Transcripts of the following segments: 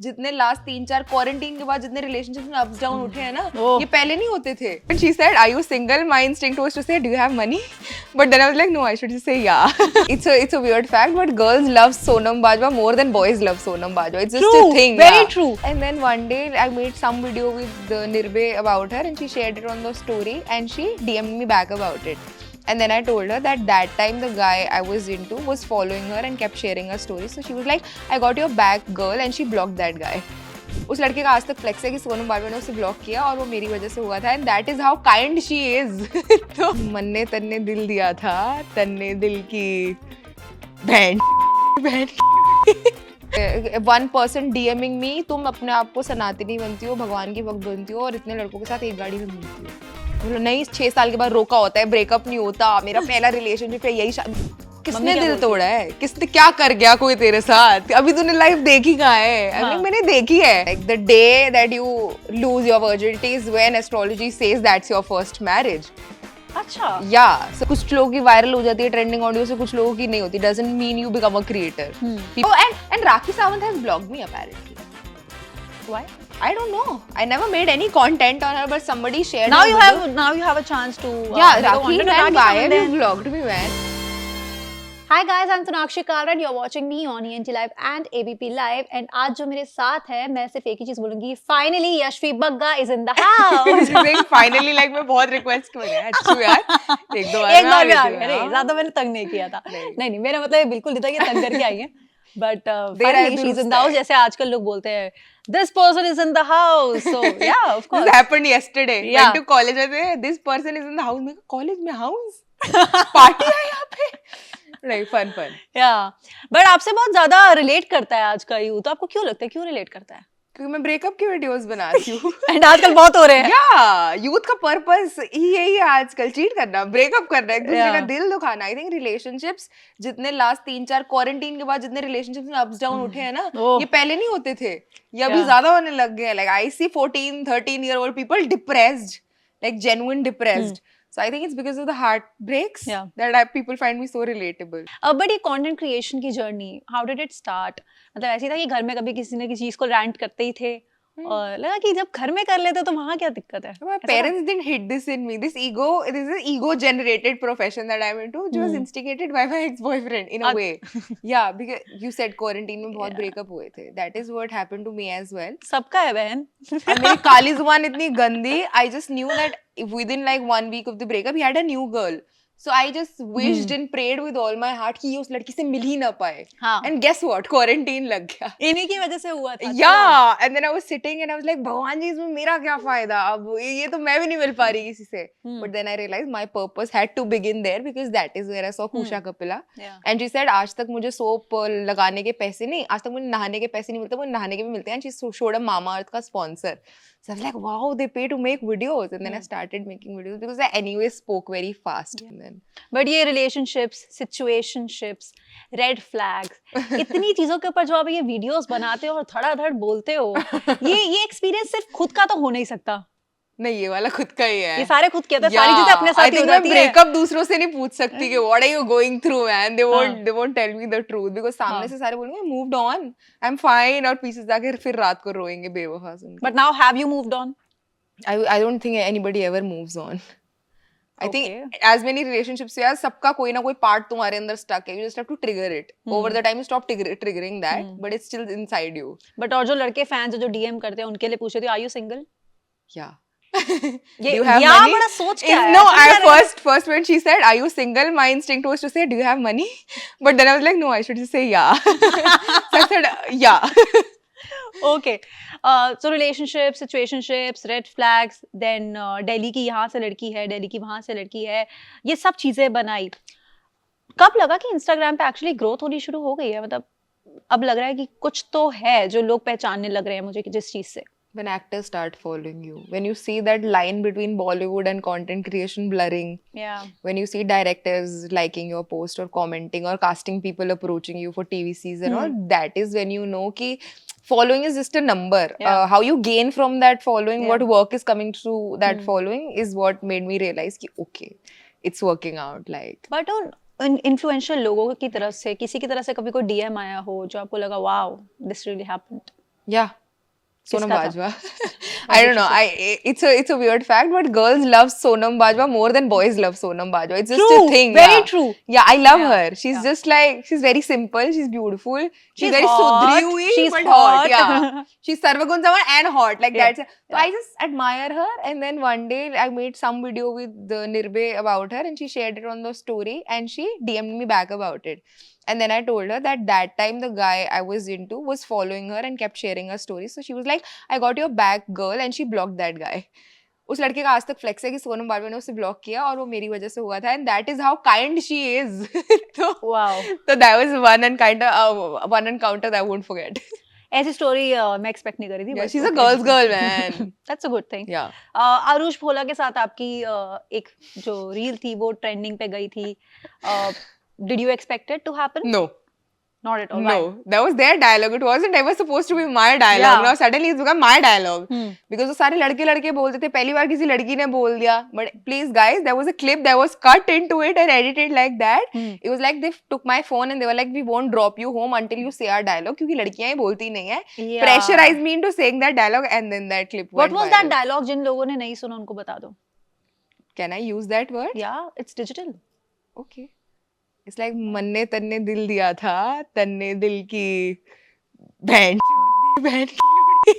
जितने last 3-4 quarantine के बाद जितने रिलेशनशिप्स में अप्स डाउन उठे हैं ना, ये पहले नहीं होते थे. And she said, "Are you single?" My instinct was to say, "Do you have money?" But then I was like, "No, I should just say yeah." It's a weird fact, but girls love Sonam Bajwa more than boys love Sonam Bajwa. It's just a thing. Very true. And then one day I made some video with Nirbhay about her, and she shared it on the story, and she DM'd me back about it. And then I told her that time the guy I was into was following her and kept sharing her stories. So she was like, "I got your back, girl," and she blocked that guy. उस लड़के का आज तक flex है कि सोनम बाजवा ने उसे block किया और वो मेरी वजह से हुआ था. And that is how kind she is. तो मन्ने तन्ने दिल दिया था, तन्ने दिल की बहन. वन पर्सन डीएमिंग मी, तुम अपने आप को सनातनी बनती हो, भगवान की भक्त बनती हो और इतने लड़कों के साथ एक गाड़ी में घूमती हो. बोलो नहीं, 6 साल के बाद रोका होता है, ब्रेकअप नहीं होता, मेरा पहला रिलेशनशिप है, यही किसने दिल तोड़ा है? किसने क्या कर गया कोई तेरे साथ? अभी तूने लाइफ देखी कहाँ है? हाँ. मैंने देखी है. Like the day that you lose your virginity is when astrology says that's your first marriage. अच्छा. Yeah. So कुछ लोगों की वायरल हो जाती है ट्रेंडिंग ऑडियो से, कुछ लोगों की नहीं होती. Doesn't mean you become a creator. Oh, and Rakhi Sawant has blocked me apparently. Why? I don't know. I never made any content on her, but somebody shared. Now you have a chance to. Yeah, Rakhi, man, why have you blocked me, man? Hi guys, I'm Sonakshi Kalra and you're watching me on ENT Live and ABP Live. And आज जो मेरे साथ है, मैं सिर्फ एक ही चीज बोलूंगी. Finally, Yashvi Bagga is in the house. Finally, like मैं बहुत request कर रहा है. अच्छी यार. एक दो बार में आ गया. अरे ज्यादा मैंने तंग नहीं किया था. नहीं मेरा मतलब बिल्कुल नहीं था कि तंग करके आई है. But finally she's in the house. जैसे आजकल लोग बोलते हैं, this person is in the house. So yeah, of course. This happened yesterday. Yeah. Went to college and this person is in the house. मैं college में house? Party है यहाँ पे? Right, fun. Yeah. But आपसे बहुत ज्यादा relate करता है आज का यूथ. आपको क्यों लगता है, क्यों relate करता है? क्योंकि मैं ब्रेकअप की वीडियोस बनाती हूँ. एंड आजकल बहुत हो रहे हैं. या यूथ का पर्पस यही है आजकल, चीट करना, ब्रेकअप करना, एक दूसरे का दिल दुखाना. आई थिंक रिलेशनशिप्स जितने लास्ट 3-4 क्वारंटीन के बाद जितने रिलेशनशिप्स में अप्स डाउन उठे हैं ना, ये पहले नहीं होते थे. ये अभी ज्यादा होने लग गए. Like I see 14-13 year old people depressed, like genuine depressed. So I think it's because of the heartbreaks that people find me so relatable. But ये content creation की journey, how did it start? मतलब ऐसी था कि घर में कभी किसी न किसी चीज को rant करते ही थे और लगा कि जब घर में कर लेते तो वहाँ क्या दिक्कत है? My parents didn't hit this in me. This is an ego-generated profession that I'm into, which was instigated by my ex-boyfriend in a way. Yeah, because you said quarantine में बहुत breakup हुए थे. That is what happened to me as well. सबका है बहन. मेरी काली जुबान इतनी गंदी. I just knew that within like 1 week of the breakup, he had a new girl. So I just wished and prayed with all my heart कि ये उस लड़की से मिल ही ना पाए. And guess what? Quarantine लग गया. इन्हीं की वजह से हुआ था. Yeah. And then I was sitting and I was like, भगवान जी इसमें मेरा क्या फायदा? अब ये तो मैं भी नहीं मिल पा रही किसी से. But then I realized my purpose had to begin there because that is where I saw Kusha Kapila. And she said आज तक मुझे soap लगाने के पैसे नहीं, आज तक मुझे नहाने के पैसे नहीं मिलते, मुझे नहाने के भी मिलते हैं. And she showed a Mamaearth का sponsor. So I was like, wow, they pay to make videos. And then I started making videos because I anyway spoke very fast. And then But ये relationships, situationships, red flags, इतनी चीजों के ऊपर जो आप ये videos बनाते हो और धड़ाधड़ बोलते हो, ये एक्सपीरियंस सिर्फ खुद का तो हो नहीं सकता. नहीं, ये वाला खुद का ही है. ये सारे खुद किया था, सारी चीजें अपने साथ ही हो जाती है. ब्रेकअप दूसरों से नहीं पूछ सकती कि what are you going through, man? They won't tell me the truth because सामने से सारे बोलेंगे moved on, I'm fine, और पीछे जाकर फिर रात को रोएंगे बेवफा सुनकर. But now have you moved on? I don't think anybody ever moves on. I think as many relationships यार सबका कोई ना कोई part तुम्हारे अंदर stuck है. You just have to trigger it. Over the time you stop triggering that, but it's still inside you. But और जो लड़के fans जो DM करते हैं उनके लिए पूछे थे, are you single? Yeah. Do you have money? बड़ा सोच क्या है? No, I first when she said, "Are you single?" My instinct was to say, "Do you have money?" But then I was like, "No, I should just say yeah." So I said, "Yeah." Okay. So relationships, situationships, red flags. Then Delhi की यहाँ से लड़की है, Delhi की वहाँ से लड़की है. ये सब चीजें बनाई. कब लगा कि Instagram पे actually growth होनी शुरू हो गई है? मतलब अब लग रहा है कि कुछ तो है जो लोग पहचानने लग रहे हैं मुझे कि जिस चीज से. When actors start following you, when you see that line between Bollywood and content creation blurring, when you see directors liking your post or commenting or casting people approaching you for TVCs and all, that is when you know कि following is just a number. How you gain from that following, what work is coming through that following is what made me realize कि okay, it's working out. Like, but on influential लोगों की तरफ से किसी की तरफ से कभी कोई DM आया हो जो आपको लगा wow, this really happened? Yeah. Sonam किसका था? Bajwa. What I did don't she know. say? It's a weird fact, but girls love Sonam Bajwa more than boys love Sonam Bajwa. It's just a True, thing. very Yeah. true. Yeah, I love Yeah, her. She's yeah. just like she's very simple. She's beautiful. She's She's very sudhri hot. hui, She's but hot. Yeah. She's Sarvagun Saman and hot. Like Yeah, that's. So yeah. I just admire her. And then one day I made some video with Nirbe about her, and she shared it on the story, and she DM'd me back about it. And then I told her that time the guy I was into was following her and kept sharing her stories. So she was like, I got your back, girl, and she blocked that guy. उस लड़के का आज तक flex है कि सोनम बाजवा ने उसे block किया और वो मेरी वजह से हुआ था and that is how kind she is Wow. तो that was one encounter that I won't forget ऐसी स्टोरी मैं एक्सपेक्ट नहीं कर रही थी she is a girls girl man that's a good thing या आरुष भोला के साथ आपकी एक जो रील थी वो ट्रेंडिंग पे गई थी did you expect it to happen no not at all No, that was their dialogue. It wasn't ever supposed to be my dialogue. Yeah. Now suddenly it's become my dialogue. Hmm. Because वो सारे लड़के लड़के बोलते थे पहली बार किसी लड़की ने बोल दिया. But please guys, there was a clip that was cut into it and edited like that. It was like they took my phone and they were like, we won't drop you home until you say our dialogue. क्योंकि लड़कियां ही बोलती नहीं है. Yeah. Pressurized me into saying that dialogue and then that clip What went was viral. that dialogue जिन लोगों ने नहीं सुना उनको बता दो. Can I use that word? Yeah, it's digital. Okay. It's like मन्ने तन्ने दिल दिया था तन्ने दिल की बहन की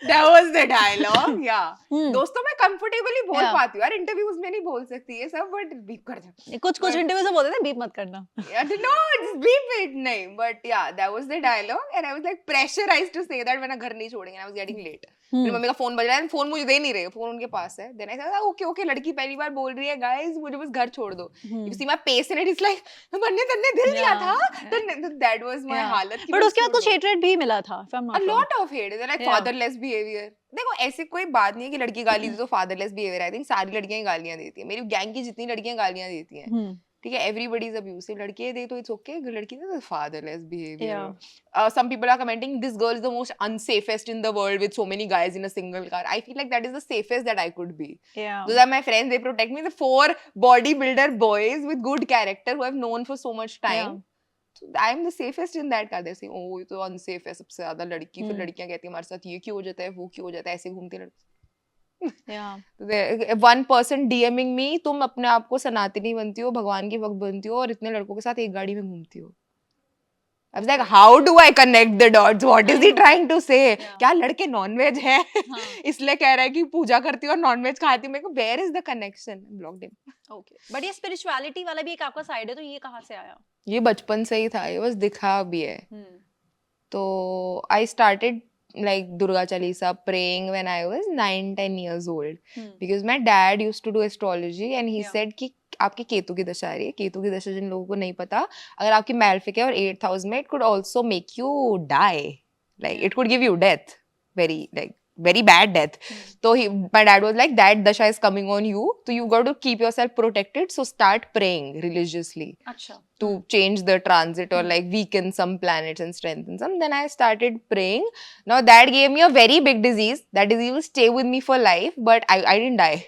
That was the dialogue. Yeah. दोस्तों मैं कंफर्टेबली बोल Yeah. पाती हूँ यार इंटरव्यूज में नहीं बोल सकती ये सब बट बीप कर दो कुछ कुछ इंटरव्यू से बोलते थे बीप मत करना. Yeah, no, just beep it नहीं but yeah that was the dialogue and I was like pressurized to say that वरना घर नहीं छोड़ेंगे. I was getting late. मेरी मम्मी का फोन बज रहा है फोन मुझे दे नहीं रहे फोन उनके पास है. Then I said okay okay लड़की पहली बार बोल रही है guys मुझे बस घर छोड़ दो. You see my pace in it it's like बन्ने तन्ने दिल दिया था. Then that was my हालत. बट उसके बाद कुछ हेटरेट भी मिला था. if I'm not A wrong. lot of hate. They're like Yeah. fatherless behavior. देखो ऐसे कोई बात नहीं है कि लड़की गाली दे तो fatherless behavior. I think सारी लड़कियां ही गालियां देती हैं. मेरी गैंग की जितनी लड़कियां गालियां देती हैं. ठीक है everybody is abusive. लड़के दे तो it's okay. लड़की दे तो fatherless behavior. Yeah. Some people are commenting this girl is the most unsafest in the world with so many guys in a single car. I feel like that is the safest that I could be. Yeah. Those are my friends. They protect me. The 4 bodybuilder boys with good character who I've known for so much time. Yeah. So I'm the safest in that car. They're saying, oh, ये तो unsafe है सबसे ज़्यादा लड़की. फिर लड़कियां कहती हैं हमारे साथ ये क्यों हो जाता है, वो क्यों हो जाता है, ऐसे घूमती है लड़की. Yeah. One person DMing me, तुम अपने आप को सनातनी बनती हो, भगवान की भक्त बनती हो और इतने लड़कों के साथ एक गाड़ी में घूमती हो. I was like, how do I connect the dots? What is he trying to say? क्या लड़के नॉनवेज हैं? इसलिए कह रहा है कि पूजा करती हो और नॉनवेज खाती हो. मेरे को where is the connection? Blocked him. Okay. But ये स्पिरिचुअलिटी वाला भी एक आपका साइड है तो ये कहाँ से आया? ये बचपन से ही था. ये बस दिखा भी है. तो I started like Durga Chalisa praying when I was 9-10 years old because my dad used to do astrology and he said कि आपकी केतु की दशा आ रही है. केतु की दशा जिन लोगों को नहीं पता अगर आपकी मैलेफिक है और 8th हाउस में it could also make you die, like it could give you death, very bad death. So my dad was like that dasha is coming on you, so you got to keep yourself protected, so start praying religiously. अच्छा. To change the transit or like weaken some planets and strengthen some. Then I started praying. Now that gave me a very big disease. That disease will stay with me for life, but I didn't die.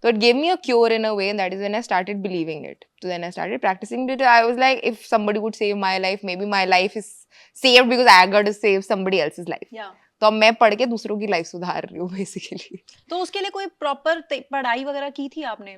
So it gave me a cure in a way, and that is when I started believing it. So then I started practicing it. I was like, if somebody would save my life, maybe my life is saved because I got to save somebody else's life. Yeah. तो अब मैं पढ़ के दूसरों की life सुधार रही हूँ बेसिकली. तो उसके लिए कोई प्रॉपर पढ़ाई वगैरह की थी आपने?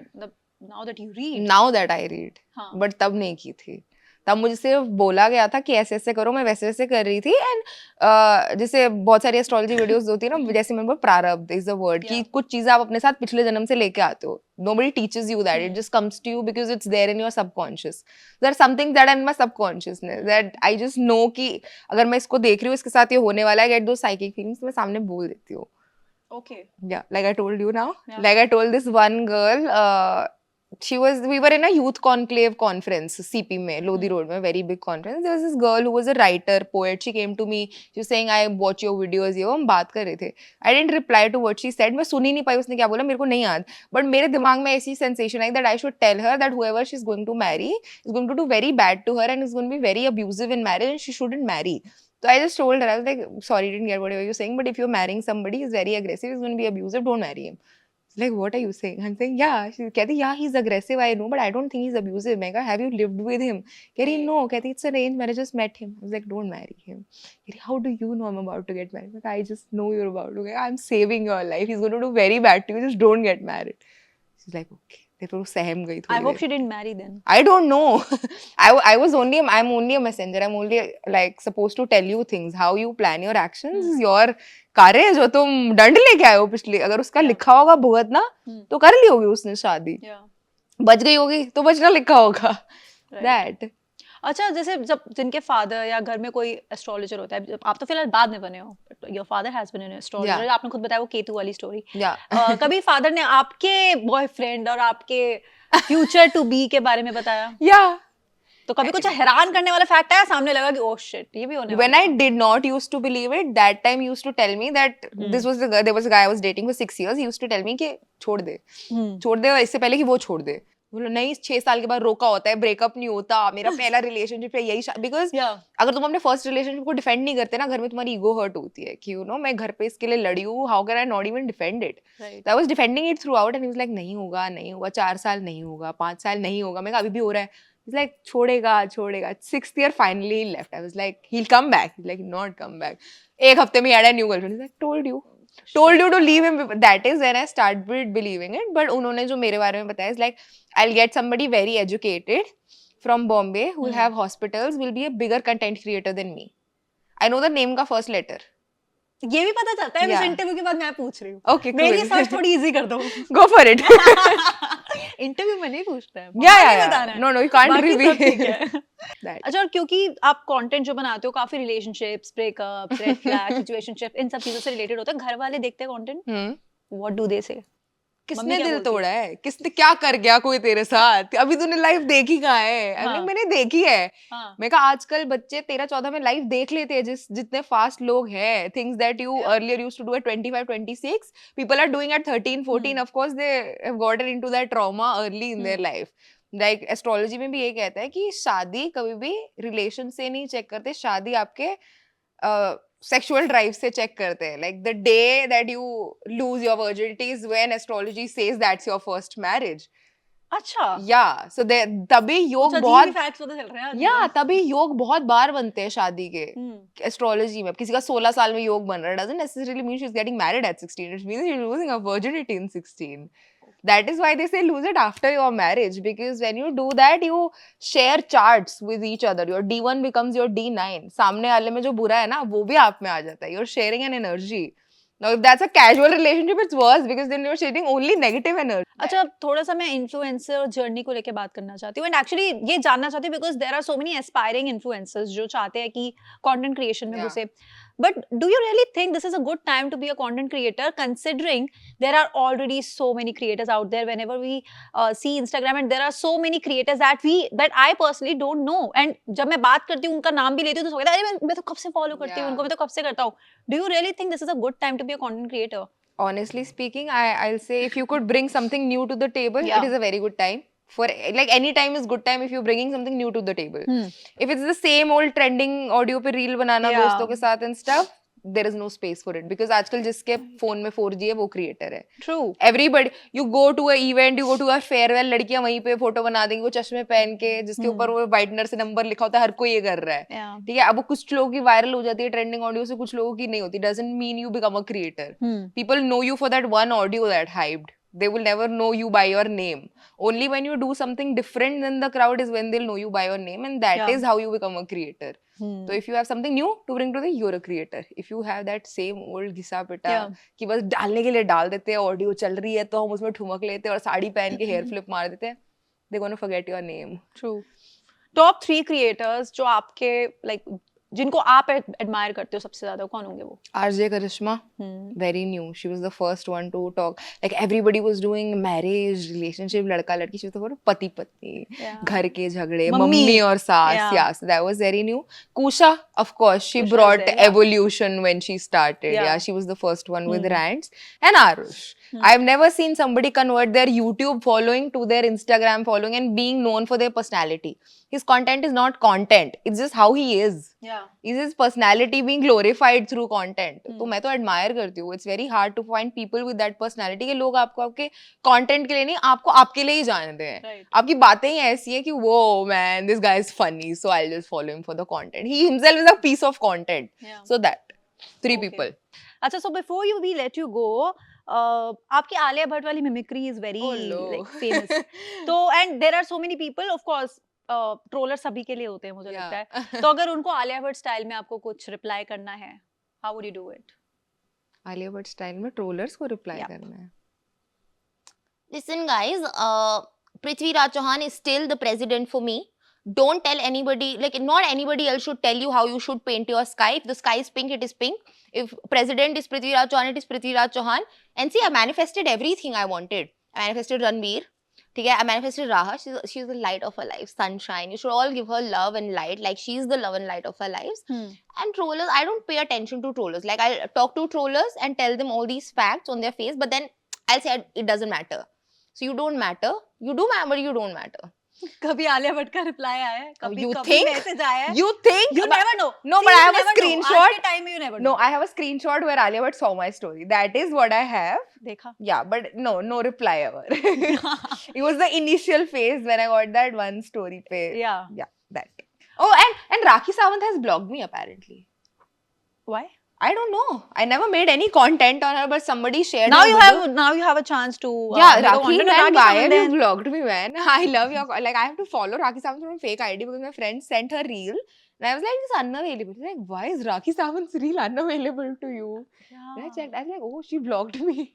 Now that you read. Now that I read. हाँ. But तब नहीं की थी. तब मुझे सिर्फ बोला गया था कि ऐसे ऐसे करो, मैं वैसे वैसे कर रही थी. एंड जैसे बहुत सारी एस्ट्रोलॉजी वीडियोस होती है ना, जैसे मेरे को प्रारब्ध इज द वर्ड कि कुछ चीजें आप अपने साथ पिछले जन्म से लेके आते हो. Nobody teaches you that. It just comes to you because it's there in your subconscious. There are some things that are in my subconsciousness that I just know कि अगर मैं इसको देख रही हूँ इसके साथ ये होने वाला है, get those psychic feelings, मैं सामने बोल देती हूँ. Okay. Yeah, like I told you now. Yeah. Like I told this one girl, we were in a youth conclave conference, CP में, Lodi Road में, very big conference. There was this girl who was a writer, poet. She came to me. She was saying, I watch your videos. ये वो हम बात कर रहे थे. I didn't reply to what she said. मैं सुन ही नहीं पाई उसने क्या बोला, मेरे को नहीं याद. But मेरे दिमाग में ऐसी sensation I that I should tell her that whoever she's going to marry is going to do very bad to her and is going to be very abusive in marriage and she shouldn't marry. So I just told her, I was like, sorry, didn't get whatever you're saying, but if you're marrying somebody who's very aggressive, he's going to be abusive, don't marry him. Like, what are you saying? I'm saying, yeah. She's कहती, yeah, he's aggressive, I know, but I don't think he's abusive. मैं कहा, have you lived with him? कह रही, no. कहती, it's arranged marriage, just met him. I was like, don't marry him. कह रही, how do you know I'm about to get married? मैं कहा, I just know you're about to get. I'm saving your life. He's going to do very bad to you. Just don't get married. She's like, okay. फिर वो सहम गई I थोड़ी hope there. she didn't marry then. I don't know. I'm only a messenger. I'm only like supposed to tell you things. How you plan your actions is your कार्य है जो तुम दंड लेके आए हो पिछले. अगर उसका लिखा होगा भुगतना तो कर ली होगी उसने शादी. Yeah. बच गई होगी तो बचना लिखा होगा. That. अच्छा, जैसे जब जिनके फादर या घर में कोई एस्ट्रोलॉजर होता है, आप तो फिलहाल बाद में बने हो, your father has been an astrologer, आपने खुद बताया वो केतु वाली स्टोरी. कभी फादर ने आपके बॉयफ्रेंड और आपके फ्यूचर टू बी के बारे में बताया? Yeah. तो कभी कुछ हैरान करने वाला फैक्ट आया सामने, लगा कि ओह शिट ये भी होने When I did not used to believe it, that time he used to tell me that there was a guy I was dating for 6 years. He used to tell me कि छोड़ दे इससे पहले कि वो छोड़ दे. बोलो नहीं, 6 साल के बाद रोका होता है, ब्रेकअप नहीं होता, मेरा पहला रिलेशनशिप है यही. बिकॉज अगर तुम अपने फर्स्ट रिलेशनशिप को डिफेंड नहीं करते ना, घर में तुम्हारी ईगो हर्ट होती है कि मैं घर पे इसके लिए लड़ी हूँ, how can I not even defend it. I was defending it through out and he was like नहीं होगा 4 साल नहीं होगा, 5 साल नहीं होगा. मैं कहा अभी भी हो रहा है. He's like छोड़ेगा. 6th year finally he left. I was like he'll come back. He's like not come back. एक हफ्ते में he had a new girlfriend. He's like told you to leave him. That is when I started believing it. But उन्होंने जो मेरे बारे में बताया is like I'll get somebody very educated from Bombay who will have hospitals, will be a bigger content creator than me. I know the name का first letter. ये भी पता चलता है. इस इंटरव्यू के बाद मैं पूछ रही हूँ. Okay, मेरी cool. सर्च थोड़ी इजी कर दो. Go for it. इंटरव्यू में नहीं पूछते हैं. Yeah. No, you can't reveal. That. अच्छा, और क्योंकि आप कंटेंट जो बनाते हो काफी relationships, breakups, red flag, situationship, इन सब चीजों से रिलेटेड होता है. घर वाले देखते हैं कंटेंट, व्हाट डू दे से? किसने दिल तोड़ा है? किसने क्या कर गया कोई तेरे साथ? अभी तूने लाइफ देखी कहाँ है? मैंने देखी है. मैं कहा आजकल बच्चे 13-14 में लाइफ देख लेते हैं. जितने फास्ट लोग हैं, things that you earlier used to do at 25-26, people are doing at 13-14. Of course they have gotten into that trauma early in their life. Like astrology में भी ये कहता है कि शादी कभी भी रिलेशन से नहीं चेक करते, शादी आपके sexual drive से check करते हैं. Like the day that you lose your virginity is when astrology says that's your first marriage. अच्छा. Yeah, so तभी योग बहुत फैक्ट्स पता चल रहे हैं. Yeah, तभी योग बहुत बार बनते हैं शादी के एस्ट्रोलॉजी में. किसी का 16 साल में योग बन रहा है doesn't necessarily mean she's getting married at 16. It means she's losing her virginity in 16. That is why they say lose it after your marriage, because when you do that you share charts with each other. Your D1 becomes your D9. सामने वाले में जो बुरा है ना वो भी आप में आ जाता है. You're sharing an energy. Now if that's a casual relationship it's worse because then you're sharing only negative energy. अच्छा, थोड़ा सा मैं इन्फ्लुएंसर जर्नी को लेके बात करना चाहती हूँ एंड एक्चुअली ये जानना चाहती हूँ because there are so many aspiring influencers जो चाहते हैं कि कंटेंट क्रिएशन में घुसे. But do you really think this is a good time to be a content creator, considering there are already so many creators out there? Whenever we see Instagram, and there are so many creators that I personally don't know. And जब मैं बात करती हूँ उनका नाम भी लेती हूँ तो सोचता है अरे मैं तो कब से follow करती हूँ उनको, मैं तो कब से करता हूँ. Do you really think this is a good time to be a content creator? Honestly speaking, I'll say if you could bring something new to the table, it is a very good time. For like any time is good time if you're bringing something new to the table. If it's the same old trending audio पे reel बनाना दोस्तों के साथ and stuff, there is no space for it because आजकल जिसके phone में 4G है वो creator है. True. Everybody, you go to a event, you go to a farewell, लड़कियां वहीं पे फोटो बना देंगी वो चश्मे पहन के जिसके ऊपर वो वाइटनर से नंबर लिखा होता है. हर कोई ये कर रहा है. ठीक है, अब वो कुछ लोगों की वायरल हो जाती है ट्रेंडिंग ऑडियो से, कुछ लोगों की नहीं होती. Doesn't mean you become a creator. People know you for that one audio that hyped. They will never know you by your name. Only when you do something different than the crowd is when they'll know you by your name, and that is how you become a creator. So if you have something new to bring to the, you're a creator. If you have that same old घिसा पिटा कि बस डालने के लिए डाल देते हैं, audio चल रही है तो हम उसमें ठुमक लेते हैं और साड़ी पहन के हेयर फ्लिप मार देते हैं, they're gonna forget your name. True. Top 3 creators जो आपके like जिनको आप एडमायर करते हो सबसे ज्यादा, कौन होंगे वो? RJ Karishma, very new. She was the first one to talk. Like everybody was doing marriage, relationship, लड़का लड़की. She was the first पति पत्नी, घर के झगड़े, मम्मी और सास. Yeah, so that was very new. Kusha, of course, she brought evolution when she started. Yeah, she was the first one with rants. And Arush. I've never seen somebody convert their YouTube following to their Instagram following and being known for their personality. His content is not content. It's just how he is. Yeah. Is his personality being glorified through content? Hmm. तो मैं तो admire करती हूँ. It's very hard to find people with that personality कि लोग आपको आपके content के लिए नहीं, आपको आपके लिए ही जानते हैं. Right. आपकी बातें ही ऐसी है कि वो man, this guy is funny, so I'll just follow him for the content. He himself is a piece of content. Yeah. So that 3 Okay. people. अच्छा, so before we let you go, आपकी आलिया भट्ट वाली mimicry is very Oh no. like famous. तो and there are so many people, of course, troller सभी के लिए होते हैं मुझे लगता है. तो अगर उनको आलिया भट्ट स्टाइल में आपको कुछ रिप्लाई करना है, how would you do it? Alia Bhatt style में ट्रोलर्स को रिप्लाई Yeah. करना है. Listen, guys, Prithvi Raj Chauhan is still the president for me. Don't tell anybody, like, not anybody else should tell you how you should paint your sky. If the sky is pink, it is pink. If president is Prithvi Raj Chauhan, it is Prithvi Raj Chauhan. And see, I manifested everything I wanted. I manifested Ranveer. Okay, I manifested Raha. She's the light of her life, sunshine. You should all give her love and light, like she's the love and light of her lives. And trollers, I don't pay attention to trollers. Like, I'll talk to trollers and tell them all these facts on their face, but then I'll say it doesn't matter. So you don't matter. You do matter, but you don't matter. कभी आलिया भट्ट का reply आया है? कभी You कभी think? Message आया है? You think? You never know. No, See, but you I have a never know. screenshot. आज के time में you never No, know. I have a screenshot where Alia Bhatt saw my story. That is what I have. देखा. Yeah, but no reply ever. It was the initial phase when I got that one story page. Yeah. Yeah, that. Oh, and Rakhi Sawant has blocked me apparently. Why? I don't know. I never made any content on her, but somebody shared. Now her you video. have a chance to. Yeah, make a Rakhi, content on man, Rakhi why Sawant have then. you blocked me, man? I love your, like, I have to follow Rakhi Sawant from a fake ID because my friend sent her reel. And I was like, it's unavailable. She's like, why is Rakhi Sawant's reel unavailable to you? And I checked, I was like, oh, she blocked me.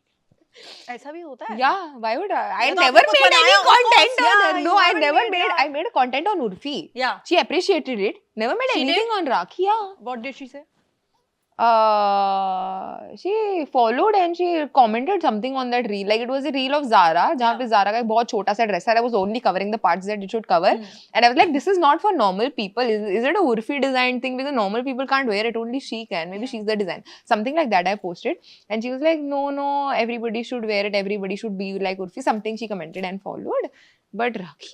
ऐसा भी होता है? Yeah, why would I? I तो never आपने कुछ made any बनाया, of course, content on yeah, her. you No, I haven't never made, made, yeah. I made a content on Urfi. Yeah. She appreciated it. Never made She anything on Rakhi, yeah. What did she say? She followed and she commented something on that reel. Like it was a reel of Zara, जहाँ पे Zara का एक बहुत छोटा सा dress है. I was only covering the parts that it should cover. And I was like, this is not for normal people. Is it a Urfi design thing? Because normal people can't wear it. Only she can. Maybe she's the design. Something like that I posted. And she was like, no, everybody should wear it. Everybody should be like Urfi. Something she commented and followed. But Rakhi,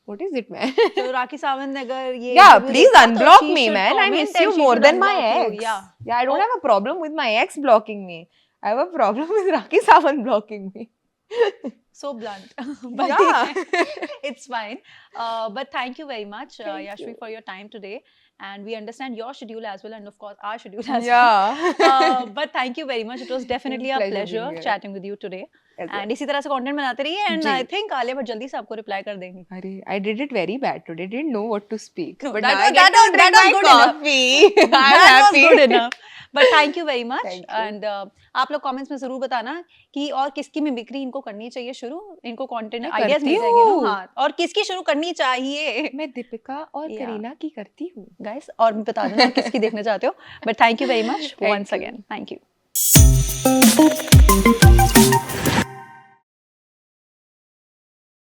what is it, man? So Rakhi Sawant ने अगर ये Yeah, interview please देखा, तो unblock she me, should man. I comment miss and you she more should than my unblock you. ex. Yeah. Yeah, I don't have a problem with my ex blocking me. I have a problem with Rakhi Sawant blocking me. So blunt. But Yeah. it's fine. But thank you very much, Thank Yashvi, you. for your time today. And we understand your schedule as well, and of course our schedule as Yeah. well. But thank you very much. It was definitely a Pleasure pleasure being here. chatting with you today. As well. And इसी तरह से content बनाते रहिए. And ji. I think Alia Bhatt जल्दी से आपको reply कर देंगी. Arey, I did it very bad today. Didn't know what to speak. No, but that now I was- get that to was- drink that was my good enough. coffee. I'm That happy. was good enough. But thank you very much. Thank you. And आप लोग comments में जरूर बताना कि और किसकी mimicry इनको करनी चाहिए शुरू. इनको कंटेंट मैं आइडियाज करती मिल जाएंगे हूँ. ना. हाँ. और किसकी शुरू करनी चाहिए. मैं दीपिका और Yeah. करीना की करती हूँ. Guys, और बता देना किसकी देखना चाहते हो. But thank you very much Thank once you. again. Thank you.